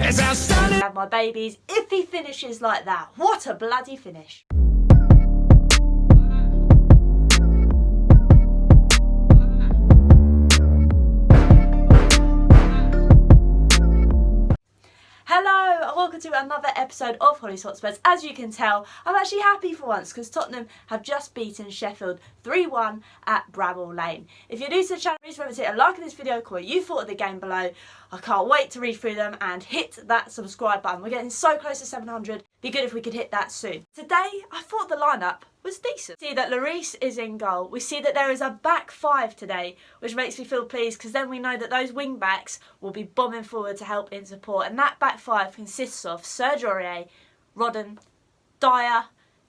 It's outstanding. Have my babies if he finishes like that. What a bloody finish. Hello and welcome to another episode of Hollie's Hotspurs. As you can tell, I'm actually happy for once because Tottenham have just beaten Sheffield 3-1 at Bramall Lane. If you're new to the channel, please remember to hit a like on this video, comment what you thought of the game below. I can't wait to read through them and hit that subscribe button. We're getting so close to 700. Be good if we could hit that soon. Today, I thought the lineup was decent. We see that Lloris is in goal. We see that there is a back five today, which makes me feel pleased because then we know that those wing backs will be bombing forward to help in support. And that back five consists of Serge Aurier, Rodden, Dyer,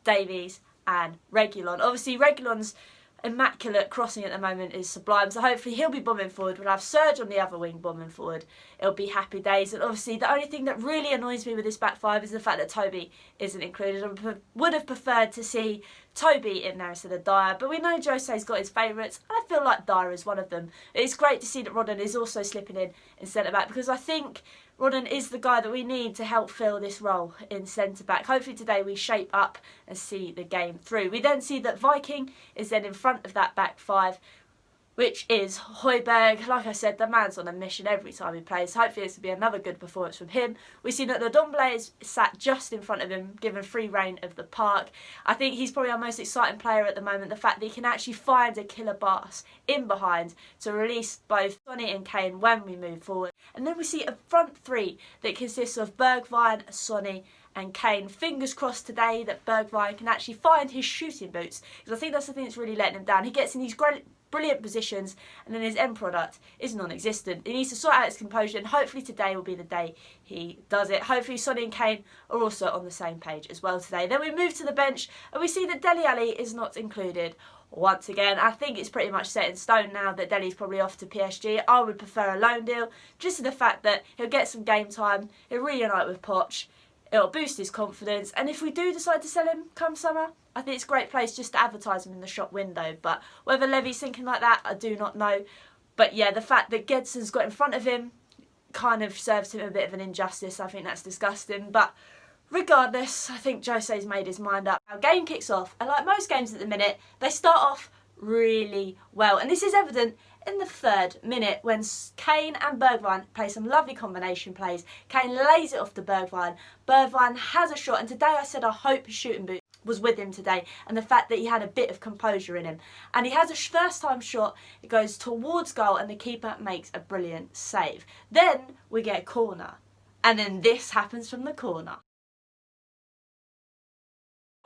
Davies and Reguilon. Obviously, Reguilon's immaculate crossing at the moment is sublime, so hopefully he'll be bombing forward. We'll have Serge on the other wing bombing forward. It'll be happy days. And obviously the only thing that really annoys me with this back five is the fact that Toby isn't included. I would have preferred to see Toby in there instead of Dyer, but we know Jose's got his favourites and I feel like Dyer is one of them. It's great to see that Rodden is also slipping in centre back because I think Rodden is the guy that we need to help fill this role in centre-back. Hopefully today we shape up and see the game through. We then see that Viking is then in front of that back five, which is Højbjerg. Like I said, the man's on a mission every time he plays. Hopefully this will be another good performance from him. We see that Ndombele is sat just in front of him, given free rein of the park. I think he's probably our most exciting player at the moment. The fact that he can actually find a killer pass in behind to release both Sonny and Kane when we move forward. And then we see a front three that consists of Bergwijn, Sonny and Kane. Fingers crossed today that Bergwijn can actually find his shooting boots, because I think that's the thing that's really letting him down. He gets in these brilliant positions and then his end product is non-existent. He needs to sort out his composure and hopefully today will be the day he does it. Hopefully Sonny and Kane are also on the same page as well today. Then we move to the bench and we see that Dele Alli is not included. Once again, I think it's pretty much set in stone now that Dele's probably off to PSG. I would prefer a loan deal, just to the fact that he'll get some game time, he'll reunite with Poch, it'll boost his confidence, and if we do decide to sell him come summer, I think it's a great place just to advertise him in the shop window. But whether Levy's thinking like that, I do not know. But yeah, the fact that Gedson's got in front of him kind of serves him a bit of an injustice. I think that's disgusting. But regardless, I think Jose's made his mind up. Our game kicks off, and like most games at the minute, they start off really well. And this is evident in the 3rd minute when Kane and Bergwijn play some lovely combination plays. Kane lays it off to Bergwijn. Bergwijn has a shot, and today I said I hope his shooting boot was with him today, and the fact that he had a bit of composure in him. And he has a first time shot, it goes towards goal and the keeper makes a brilliant save. Then we get a corner, and then this happens from the corner.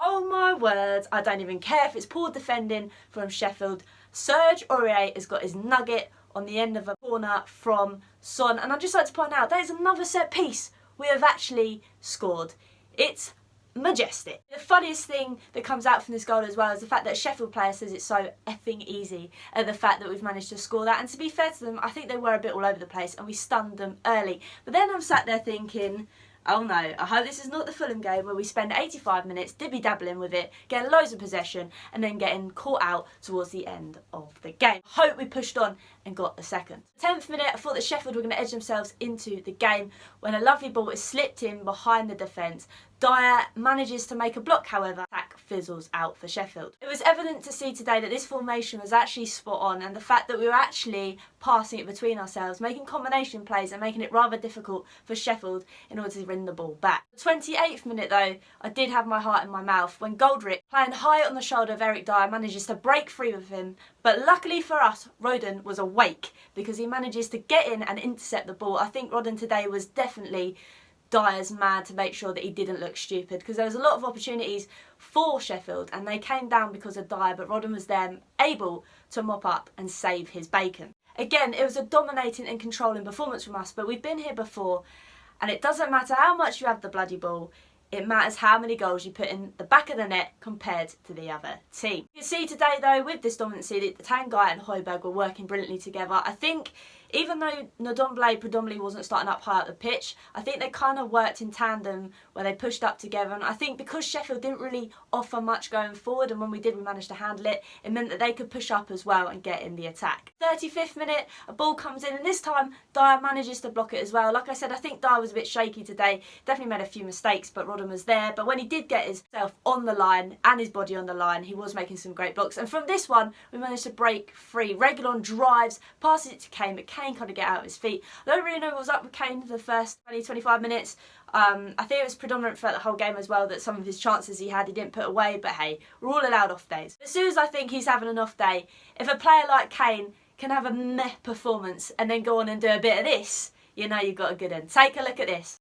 Oh my word, I don't even care if it's poor defending from Sheffield. Serge Aurier has got his nugget on the end of a corner from Son, and I'd just like to point out that is another set piece we have actually scored. It's majestic. The funniest thing that comes out from this goal as well is the fact that a Sheffield player says it's so effing easy at the fact that we've managed to score that. And to be fair to them, I think they were a bit all over the place and we stunned them early. But then I'm sat there thinking, oh no, I hope this is not the Fulham game where we spend 85 minutes dibby-dabbling with it, getting loads of possession and then getting caught out towards the end of the game. I hope we pushed on and got the second. 10th minute, I thought that Sheffield were going to edge themselves into the game when a lovely ball is slipped in behind the defence. Dyer manages to make a block, however, attack fizzles out for Sheffield. It was evident to see today that this formation was actually spot on, and the fact that we were actually passing it between ourselves, making combination plays and making it rather difficult for Sheffield in order to win the ball back. The 28th minute though, I did have my heart in my mouth when Goldrick, playing high on the shoulder of Eric Dyer, manages to break free with him, but luckily for us, Rodden was awake because he manages to get in and intercept the ball. I think Rodden today was definitely Dyer's man to make sure that he didn't look stupid, because there was a lot of opportunities for Sheffield and they came down because of Dyer, but Rodden was then able to mop up and save his bacon. Again, it was a dominating and controlling performance from us, but we've been here before and it doesn't matter how much you have the bloody ball, it matters how many goals you put in the back of the net compared to the other team. You can see today though, with this dominancy, that Tanguy and Højbjerg were working brilliantly together. I think Even though Ndombele predominantly wasn't starting up high up the pitch, I think they kind of worked in tandem where they pushed up together, and I think because Sheffield didn't really offer much going forward, and when we did we managed to handle it, it meant that they could push up as well and get in the attack. 35th minute, a ball comes in, and this time Dyer manages to block it as well. Like I said, I think Dyer was a bit shaky today, definitely made a few mistakes, but Rodham was there. But when he did get himself on the line and his body on the line, he was making some great blocks, and from this one we managed to break free. Reguilon drives, passes it to Kane, but Kane can't get out of his feet. I don't really know what was up with Kane for the first 20-25 minutes. I think it was predominant throughout the whole game as well that some of his chances he didn't put away, but hey, we're all allowed off days. As soon as I think he's having an off day, if a player like Kane can have a meh performance and then go on and do a bit of this, you know you've got a good one. Take a look at this.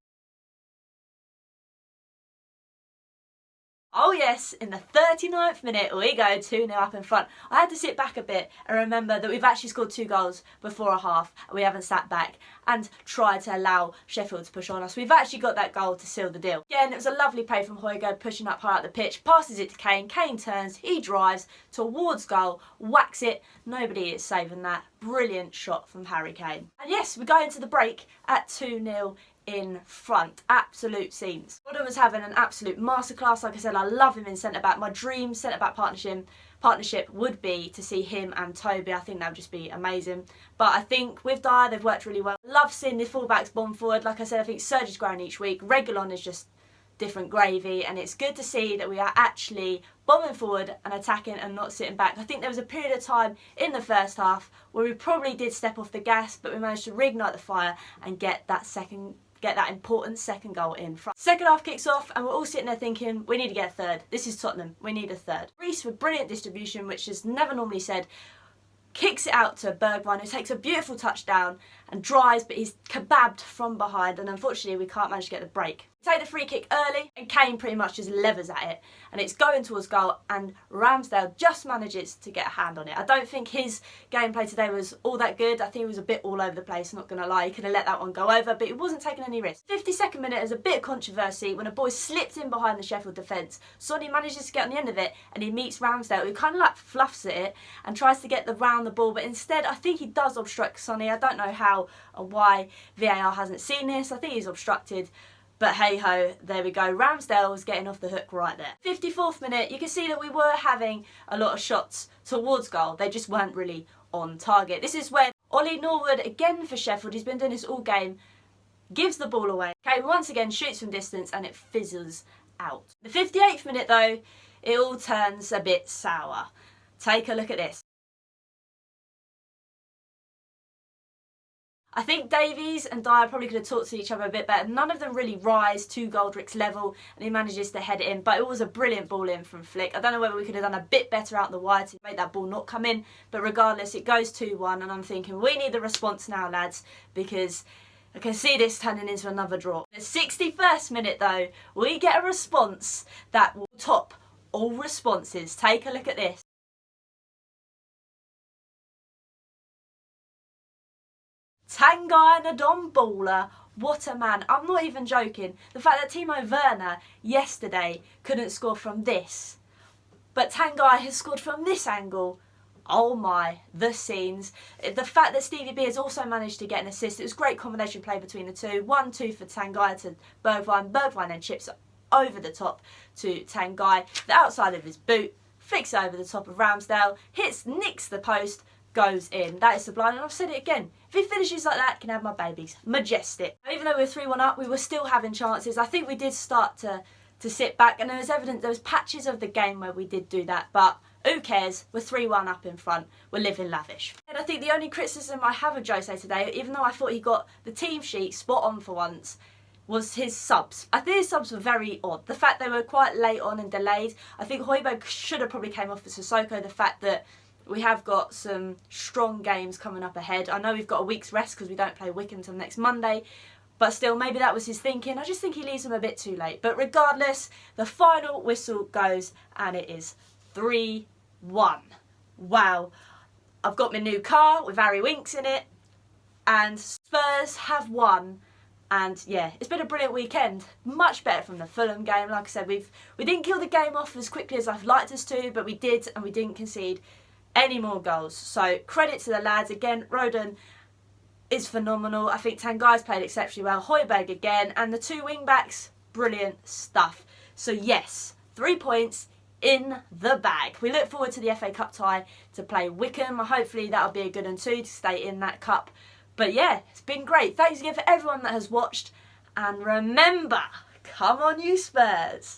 Oh yes, in the 39th minute we go 2-0 up in front. I had to sit back a bit and remember that we've actually scored 2 goals before a half and we haven't sat back and tried to allow Sheffield to push on us. We've actually got that goal to seal the deal. Again, it was a lovely play from Højgaard pushing up high up the pitch, passes it to Kane, Kane turns, he drives towards goal, whacks it, nobody is saving that. Brilliant shot from Harry Kane. And yes, we go into the break at 2-0 in front. Absolute scenes. Rodham was having an absolute masterclass. Like I said, I love him in centre-back. My dream centre-back partnership would be to see him and Toby. I think that would just be amazing. But I think with Dyer, they've worked really well. Love seeing the fullbacks bomb forward. Like I said, I think Surge is growing each week. Reguilon is just different gravy, and it's good to see that we are actually bombing forward and attacking and not sitting back. I think there was a period of time in the first half where we probably did step off the gas, but we managed to reignite the fire and get that important second goal in front. Second half kicks off and we're all sitting there thinking, we need to get a third. This is Tottenham, we need a third. Reece with brilliant distribution, which is never normally said, kicks it out to Bergwijn, who takes a beautiful touchdown and drives, but he's kebabbed from behind, and unfortunately we can't manage to get the break. Take the free kick early and Kane pretty much just levers at it and it's going towards goal, and Ramsdale just manages to get a hand on it. I don't think his gameplay today was all that good. I think he was a bit all over the place, not going to lie. He could have let that one go over, but he wasn't taking any risks. 52nd minute, there's a bit of controversy when a boy slipped in behind the Sheffield defence. Sonny manages to get on the end of it and he meets Ramsdale, who kind of like fluffs at it and tries to get round the ball, but instead I think he does obstruct Sonny. I don't know how or why VAR hasn't seen this. I think he's obstructed. But hey ho, there we go. Ramsdale was getting off the hook right there. 54th minute, you can see that we were having a lot of shots towards goal. They just weren't really on target. This is when Ollie Norwood, again for Sheffield, he's been doing this all game, gives the ball away. Kane once again shoots from distance and it fizzles out. The 58th minute though, it all turns a bit sour. Take a look at this. I think Davies and Dyer probably could have talked to each other a bit better. None of them really rise to Goldrick's level and he manages to head it in, but it was a brilliant ball in from Flick. I don't know whether we could have done a bit better out the wide to make that ball not come in, but regardless, it goes 2-1 and I'm thinking we need the response now, lads, because I can see this turning into another draw. The 61st minute though, we get a response that will top all responses. Take a look at this. Tanguy Ndombele, what a man. I'm not even joking. The fact that Timo Werner yesterday couldn't score from this, but Tanguy has scored from this angle. Oh my, the scenes. The fact that Stevie B has also managed to get an assist. It was great combination play between the two. 1-2 for Tanguy to Bergwijn. Bergwijn then chips over the top to Tanguy. The outside of his boot, flicks over the top of Ramsdale, nicks the post, goes in. That is sublime, and I've said it again. If he finishes like that, he can have my babies. Majestic. Even though we were 3-1 up, we were still having chances. I think we did start to sit back, and there was patches of the game where we did do that, but who cares? We're 3-1 up in front. We're living lavish. And I think the only criticism I have of Jose today, even though I thought he got the team sheet spot on for once, was his subs. I think his subs were very odd. The fact they were quite late on and delayed. I think Højbjerg should have probably came off for Sissoko. The fact that we have got some strong games coming up ahead. I know we've got a week's rest because we don't play Wycombe until next Monday, but still, maybe that was his thinking. I just think he leaves them a bit too late. But regardless, the final whistle goes and it is 3-1. Wow. I've got my new car with Harry Winks in it, and Spurs have won. And yeah, it's been a brilliant weekend. Much better from the Fulham game. Like I said, we didn't kill the game off as quickly as I've liked us to, but we did, and we didn't concede any more goals. So credit to the lads. Again, Rodham, is phenomenal. I think Tanguy's played exceptionally well. Højbjerg again, and the 2 wing backs, brilliant stuff. So yes, 3 points in the bag. We look forward to the FA Cup tie to play Wycombe. Hopefully that'll be a good one too, to stay in that cup. But yeah, it's been great. Thanks again for everyone that has watched, and remember, come on you Spurs.